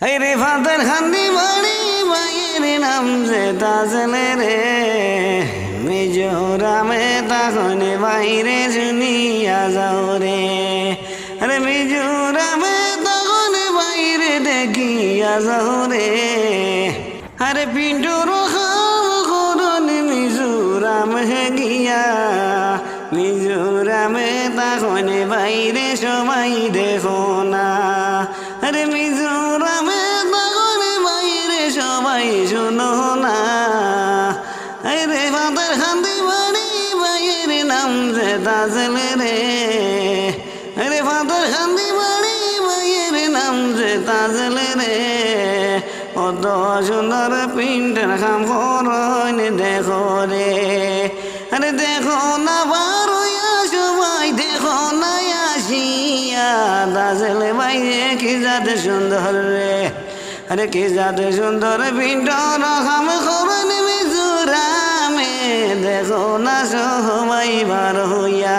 এই রে ফাদার খান্দি বাড়ি বাইয়ের নাম যে তাজলে রে মিজোরামে তখন বাইরে শুনিয়া যাও রে আরে মিজোরামে তখন বাইরে দেখিয়া যাও রে আরে পিন্টুর খাম করন মিজোরাম গিয়া মিজোরামে তখন বাইরে সবাই দেখো না আরে মিজোরামে তখন বাইরে সবাই শোনো না আরে ফাদার খান্দি বাড়ি বাইয়ের নাম যে তাজলে রে আরে ফাদার খান্দি বাড়ি বাইয়ের নাম যে তাজলে রে অত সুন্দর পিন্টের খাম করন দেখো রে আরে দেখো না বারোয়া সবাই দেখো না আসিয়া তাজলে বাইরে কি যাতে সুন্দর রে আরে কি যাতে সুন্দর পিন্টর খাম করন মিজোরামে দেখো না সবাই বার হইয়া